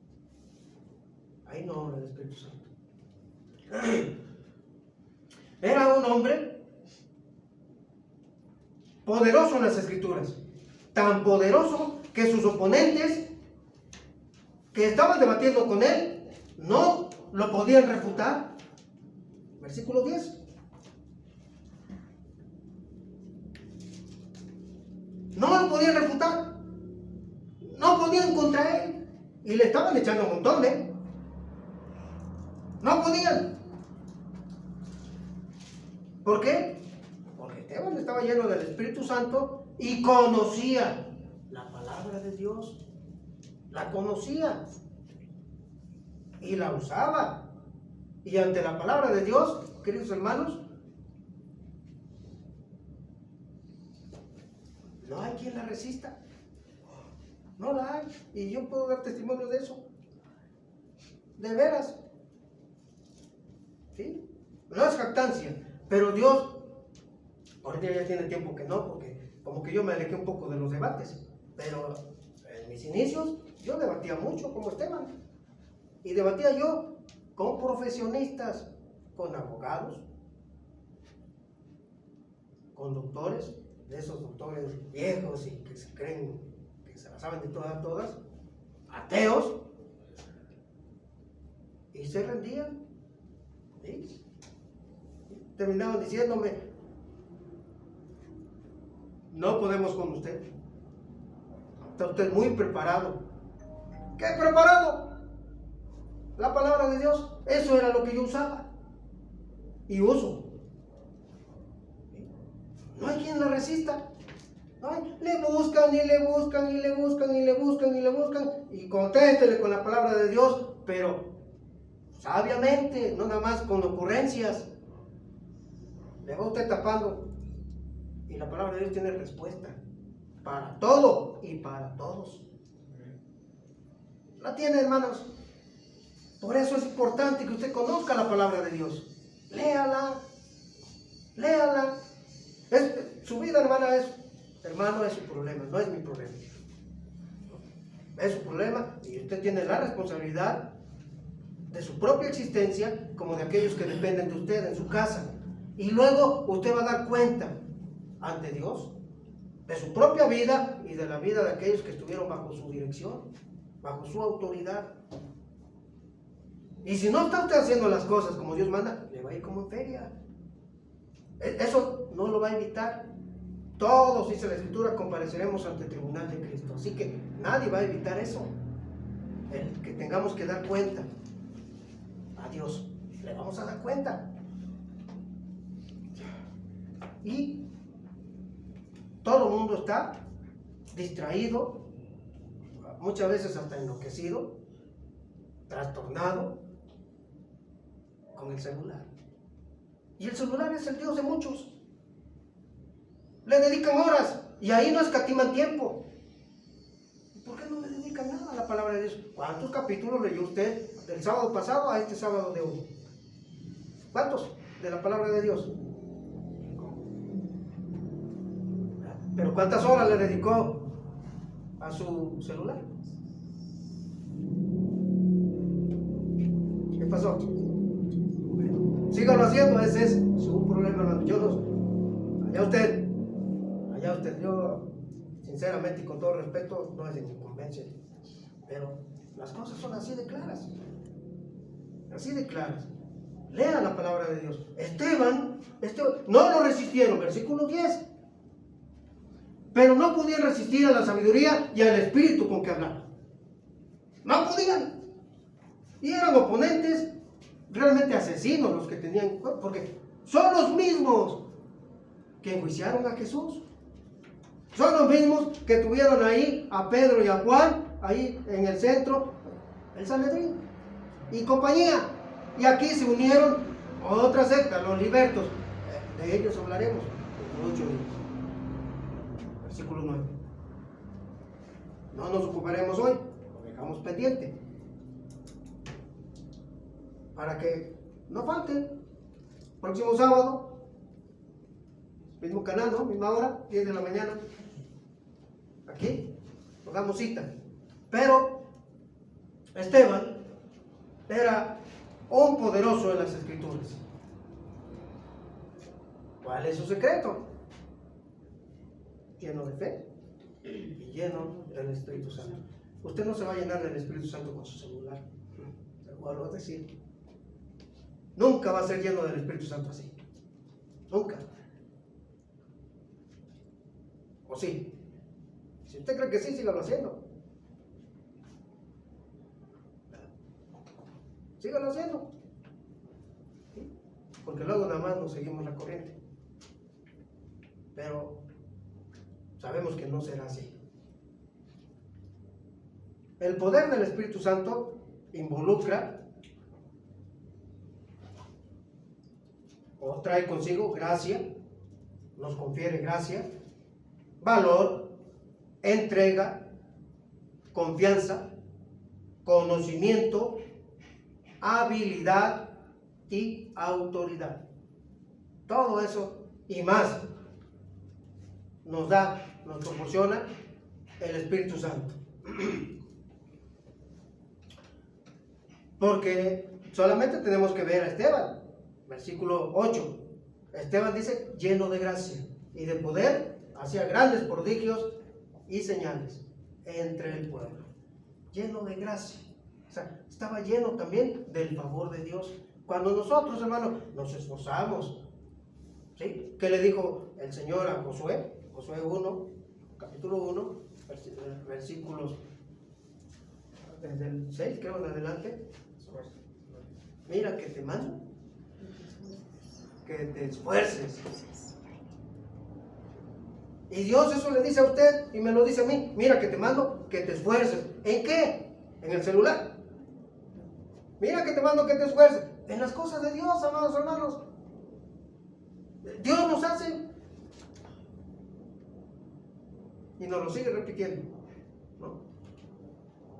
Ahí no obra el Espíritu Santo. Era un hombre poderoso en las Escrituras, tan poderoso que sus oponentes que estaban debatiendo con él no lo podían refutar. Versículo 10. No lo podían refutar, no podían contra él, y le estaban echando un montón, no podían. ¿Por qué? Porque Esteban estaba lleno del Espíritu Santo y conocía la palabra de Dios. La conocía y la usaba. Y ante la palabra de Dios, queridos hermanos, no hay quien la resista. No la hay. Y yo puedo dar testimonio de eso. De veras. ¿Sí? No es jactancia. Pero Dios, ahorita ya tiene tiempo que no, porque como que yo me alejé un poco de los debates. Pero en mis inicios yo debatía mucho como Esteban. Y debatía yo con profesionistas, con abogados, con doctores, de esos doctores viejos y que se creen que se la saben de todas, ateos, y se rendían. ¿Sí? Terminaban diciéndome, no podemos con usted, está usted muy preparado. ¿Qué preparado? La palabra de Dios. Eso era lo que yo usaba y uso. No hay quien la resista. No hay. Le buscan y le buscan y le buscan y le buscan y le buscan, y contéstele con la palabra de Dios, pero sabiamente, no nada más con ocurrencias. Le va usted tapando Y la palabra de Dios tiene respuesta para todo y para todos. La tiene, hermanos. Por eso es importante que usted conozca la palabra de Dios. Léala. Léala. Su vida, hermano, es su problema, no es mi problema. Es su problema y usted tiene la responsabilidad de su propia existencia como de aquellos que dependen de usted en su casa. Y luego usted va a dar cuenta ante Dios de su propia vida y de la vida de aquellos que estuvieron bajo su dirección, bajo su autoridad. Y si no está usted haciendo las cosas como Dios manda, le va a ir como en feria. Eso no lo va a evitar. Todos, dice la Escritura, compareceremos ante el tribunal de Cristo. Así que nadie va a evitar eso. El que tengamos que dar cuenta a Dios, le vamos a dar cuenta. Y todo el mundo está distraído, muchas veces hasta enloquecido, trastornado con el celular. Y el celular es el Dios de muchos. Le dedican horas y ahí no escatiman tiempo. ¿Por qué no le dedican nada a la palabra de Dios? ¿Cuántos capítulos leyó usted del sábado pasado a este sábado de hoy? ¿Cuántos de la palabra de Dios? Pero ¿cuántas horas le dedicó a su celular? ¿Qué pasó? Bueno, síganlo haciendo, ese es su problema, hermano. Yo no, allá usted, yo sinceramente y con todo respeto, no es de mi conveniencia, pero las cosas son así de claras, así de claras. Lea la palabra de Dios. Esteban, no lo resistieron, versículo 10. Pero no podían resistir a la sabiduría y al espíritu con que hablaban. No podían. Y eran oponentes, realmente asesinos los que tenían, porque son los mismos que enjuiciaron a Jesús. Son los mismos que tuvieron ahí a Pedro y a Juan, ahí en el centro, el Sanedrín y compañía. Y aquí se unieron otra secta, los libertos. De ellos hablaremos en 8 días. Versículo 9. No nos ocuparemos hoy, lo dejamos pendiente. Para que no falten. Próximo sábado, mismo canal, ¿no? Misma hora, 10 de la mañana. Aquí, nos damos cita. Pero Esteban era un poderoso en las Escrituras. ¿Cuál es su secreto? Lleno de fe y lleno del Espíritu Santo. Usted no se va a llenar del Espíritu Santo con su celular. Se lo vuelvo a decir. Nunca va a ser lleno del Espíritu Santo así. Nunca. ¿O sí? Si usted cree que sí, sígalo haciendo. Sígalo haciendo. ¿Sí? Porque luego nada más nos seguimos la corriente. Pero sabemos que no será así. El poder del Espíritu Santo involucra o trae consigo gracia, nos confiere gracia, valor, entrega, confianza, conocimiento, habilidad y autoridad. Todo eso y más nos proporciona el Espíritu Santo. Porque solamente tenemos que ver a Esteban, versículo 8. Esteban dice, lleno de gracia y de poder, hacía grandes prodigios y señales entre el pueblo. Lleno de gracia. O sea, estaba lleno también del favor de Dios. Cuando nosotros, hermanos, nos esforzamos, ¿sí? ¿Qué le dijo el Señor a Josué? Josué 1, capítulo 1, versículos desde el 6, creo, en adelante. Mira que te mando, que te esfuerces. Y Dios eso le dice a usted y me lo dice a mí. Mira que te mando, que te esfuerces. ¿En qué? En el celular. Mira que te mando que te esfuerces. En las cosas de Dios, amados hermanos. Dios nos hace y nos lo sigue repitiendo, ¿no?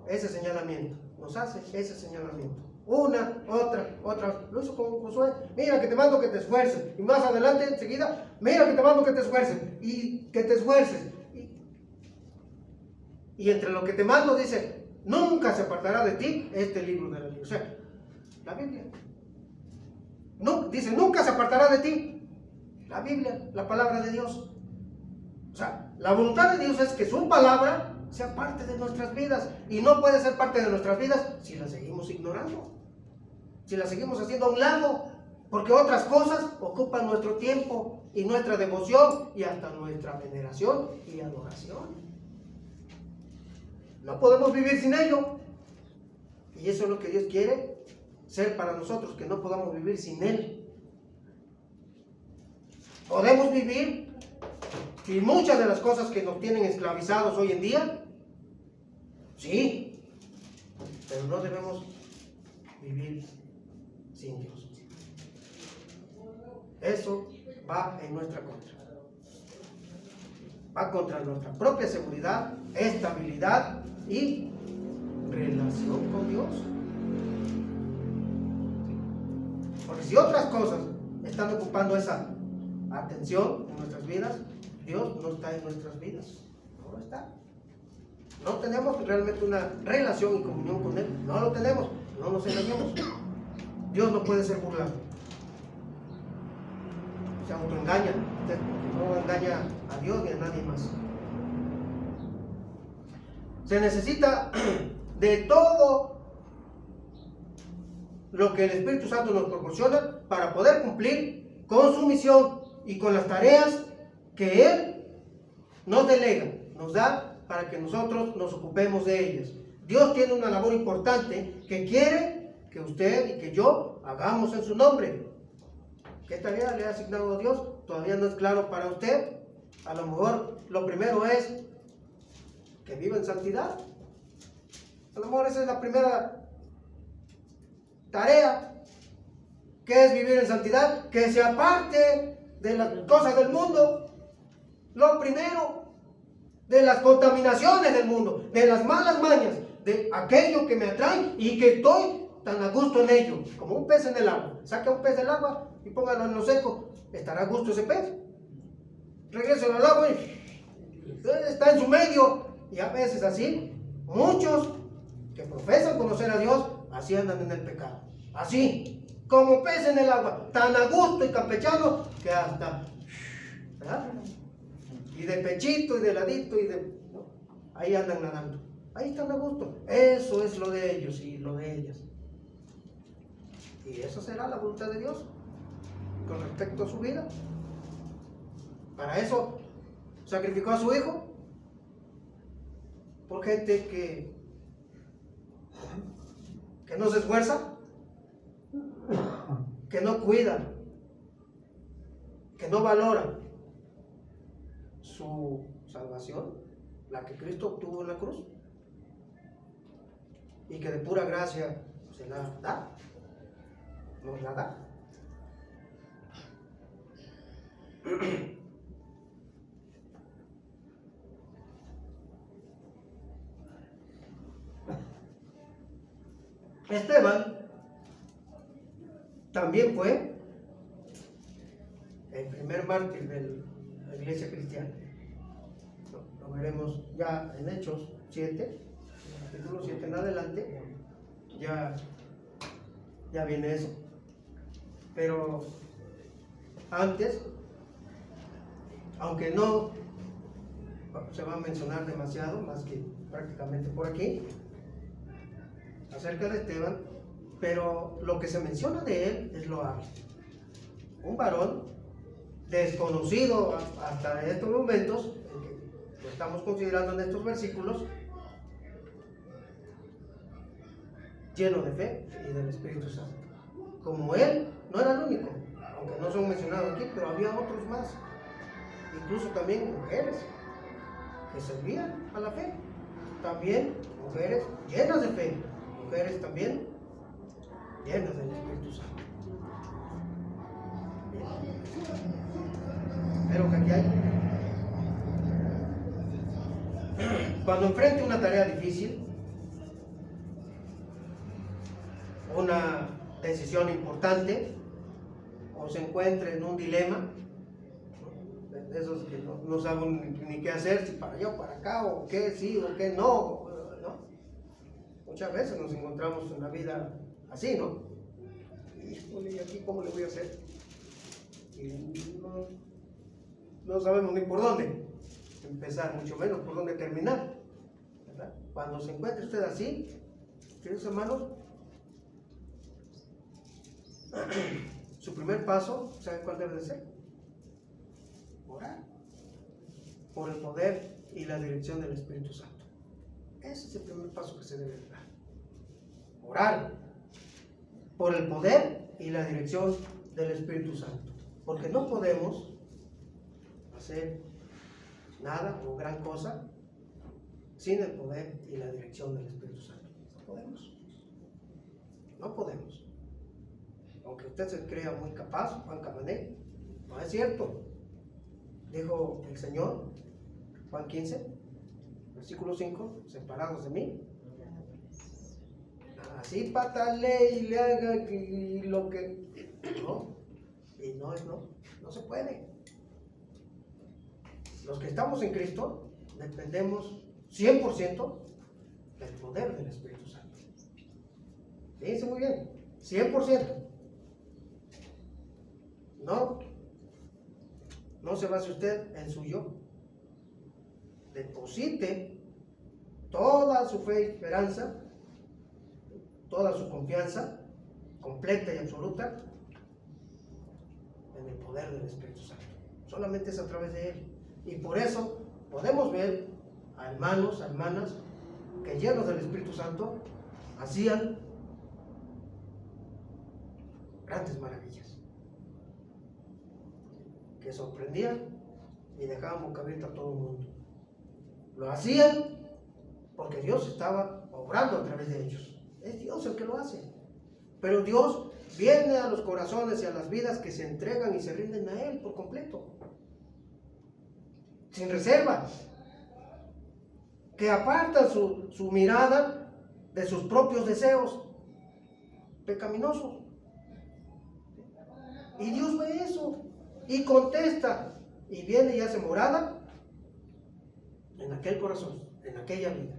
Ese señalamiento, nos hace ese señalamiento. Una, otra, lo hizo con Josué. Mira que te mando que te esfuerces. Y más adelante, enseguida, mira que te mando que te esfuerces. Y que te esfuerces. Y entre lo que te mando dice, nunca se apartará de ti este libro de la ley. O sea, la Biblia. No, dice, nunca se apartará de ti la Biblia, la palabra de Dios. O sea, la voluntad de Dios es que su palabra sea parte de nuestras vidas. Y no puede ser parte de nuestras vidas si la seguimos ignorando. Si la seguimos haciendo a un lado. Porque otras cosas ocupan nuestro tiempo y nuestra devoción y hasta nuestra veneración y adoración. No podemos vivir sin ello. Y eso es lo que Dios quiere ser para nosotros, que no podamos vivir sin Él. Podemos vivir sin muchas de las cosas que nos tienen esclavizados hoy en día. Sí, pero no debemos vivir sin Dios. Eso va en nuestra contra. Va contra nuestra propia seguridad, estabilidad y relación con Dios. Porque si otras cosas están ocupando esa atención en nuestras vidas, Dios no está en nuestras vidas. No lo está. No tenemos realmente una relación y comunión con Él. No lo tenemos. No nos engañemos. Dios no puede ser burlado. Se autoengaña. No engaña a Dios ni a nadie más. Se necesita de todo lo que el Espíritu Santo nos proporciona para poder cumplir con su misión y con las tareas que Él nos delega, nos da para que nosotros nos ocupemos de ellas. Dios tiene una labor importante que quiere que usted y que yo hagamos en su nombre. ¿Qué tarea le ha asignado Dios? Todavía no es claro para usted. A lo mejor lo primero es que viva en santidad. A lo mejor esa es la primera tarea. ¿Qué es vivir en santidad? Que se aparte de las cosas del mundo. Lo primero, de las contaminaciones del mundo, de las malas mañas, de aquello que me atrae y que estoy tan a gusto en ello, como un pez en el agua. Saca un pez del agua y póngalo en lo seco, ¿estará a gusto ese pez? Regréselo al agua y está en su medio. Y a veces así, muchos que profesan conocer a Dios, así andan en el pecado. Así, como pez en el agua, tan a gusto y campechano que hasta, ¿verdad? Y de pechito y de ladito y de, ¿no? Ahí andan nadando. Ahí están a gusto. Eso es lo de ellos y lo de ellas. Y eso será la voluntad de Dios con respecto a su vida. Para eso sacrificó a su hijo por gente que no se esfuerza, que no cuida, que no valora su salvación, la que Cristo obtuvo en la cruz, y que de pura gracia se la da, nos la da. Esteban también fue el primer mártir de la iglesia cristiana. Lo veremos ya en Hechos 7, capítulo 7 en adelante, ya viene eso. Pero antes, aunque no se va a mencionar demasiado, más que prácticamente por aquí, acerca de Esteban, pero lo que se menciona de él es loable. Un varón desconocido hasta estos momentos, en que lo estamos considerando en estos versículos, lleno de fe y del Espíritu Santo. Como él, no era el único, aunque no son mencionados aquí, pero había otros más, incluso también mujeres que servían a la fe, también mujeres llenas de fe, mujeres también llenas del Espíritu Santo. Pero que aquí hay Cuando enfrente una tarea difícil, una decisión importante, o se encuentre en un dilema, ¿no? De esos que no saben ni qué hacer, si para allá o para acá, o qué sí o qué no, ¿no? Muchas veces nos encontramos en la vida así, ¿no? Híjole, ¿y aquí cómo le voy a hacer? Y no sabemos ni por dónde empezar, mucho menos por dónde terminar, ¿verdad? Cuando se encuentre usted así, queridos hermanos, su primer paso, ¿sabe cuál debe de ser? Orar por el poder y la dirección del Espíritu Santo. Ese es el primer paso que se debe de dar. Orar por el poder y la dirección del Espíritu Santo. Porque no podemos hacer nada o gran cosa sin el poder y la dirección del Espíritu Santo. No podemos. No podemos. Aunque usted se crea muy capaz, Juan Camané, no es cierto. Dijo el Señor, Juan 15, versículo 5, separados de mí. Así patale y le haga lo que... No, y no se puede. Los que estamos en Cristo dependemos 100% del poder del Espíritu Santo. Fíjense muy bien, 100%. No se base usted en su yo. Deposite toda su fe y esperanza, toda su confianza, completa y absoluta, en el poder del Espíritu Santo. Solamente es a través de él. Y por eso podemos ver a hermanos, a hermanas, que llenos del Espíritu Santo, hacían grandes maravillas, que sorprendían y dejaban boca abierta a todo el mundo. Lo hacían porque Dios estaba obrando a través de ellos. Es Dios el que lo hace. Pero Dios viene a los corazones y a las vidas que se entregan y se rinden a Él por completo, sin reserva, que apartan su mirada de sus propios deseos pecaminosos. Y Dios ve eso y contesta y viene y hace morada en aquel corazón, en aquella vida.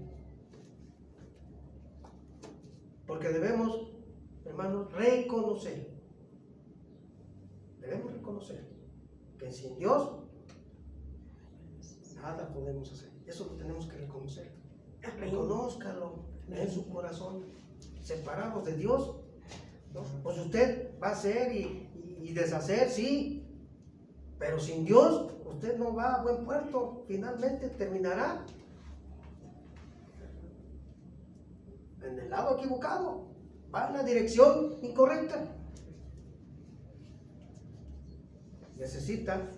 Porque debemos, hermanos, debemos reconocer que sin Dios nada podemos hacer. Eso lo tenemos que reconocer. Reconózcalo en su corazón. Separados de Dios, ¿no? Pues usted va a hacer y deshacer, sí, pero sin Dios usted no va a buen puerto. Finalmente terminará en el lado equivocado, va en la dirección incorrecta. Necesita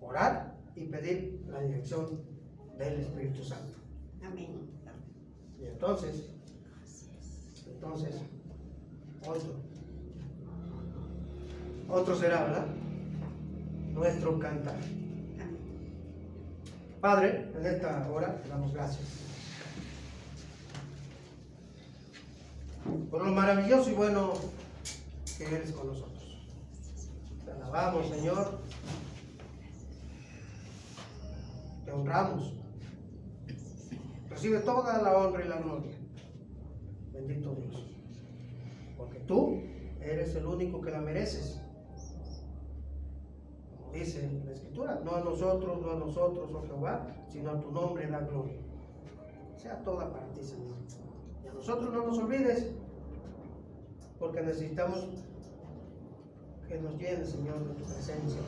orar y pedir la dirección del Espíritu Santo. Amén. Y entonces otro será, ¿verdad? Nuestro cantar. Amén. Padre, en esta hora te damos gracias por lo maravilloso y bueno que eres con nosotros. Te alabamos, Señor. Te honramos. Recibe toda la honra y la gloria. Bendito Dios. Porque tú eres el único que la mereces. Como dice la Escritura, no a nosotros, oh Jehová, sino a tu nombre da gloria. Sea toda para ti, Señor. Y a nosotros no nos olvides, porque necesitamos que nos llenes, Señor, de tu presencia.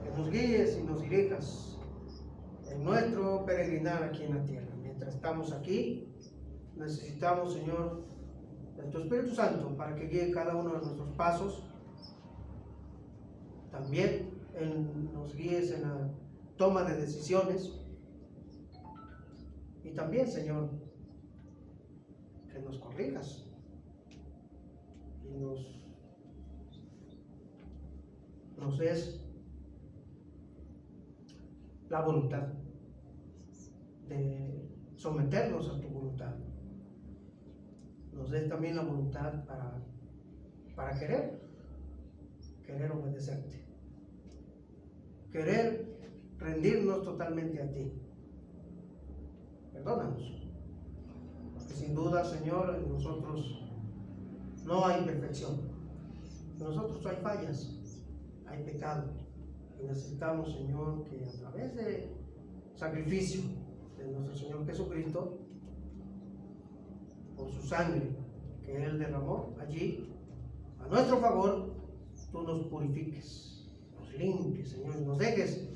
Que nos guíes y nos dirijas en nuestro peregrinar aquí en la tierra. Mientras estamos aquí, necesitamos, Señor, de tu Espíritu Santo para que guíe cada uno de nuestros pasos. También nos guíes en la toma de decisiones. Y también, Señor, que nos corrijas y nos des la voluntad, de someternos a tu voluntad. Nos des también la voluntad para querer obedecerte, querer rendirnos totalmente a ti. Perdónanos, porque sin duda, Señor, en nosotros no hay perfección, en nosotros hay fallas, hay pecado, y necesitamos, Señor, que a través del sacrificio de nuestro Señor Jesucristo, por su sangre que Él derramó allí, a nuestro favor, tú nos purifiques, nos limpies, Señor, y nos dejes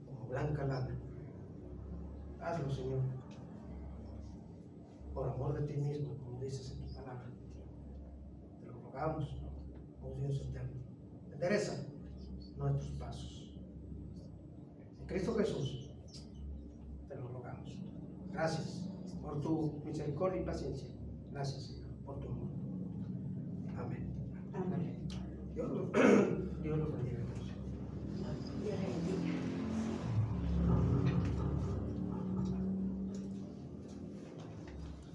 como blanca lana. Hazlo, Señor, por amor de ti mismo, como dices en tu palabra. Te lo rogamos, oh Dios eterno. Endereza nuestros pasos. En Cristo Jesús, te lo rogamos. Gracias por tu misericordia y paciencia. Gracias, Señor, por tu amor.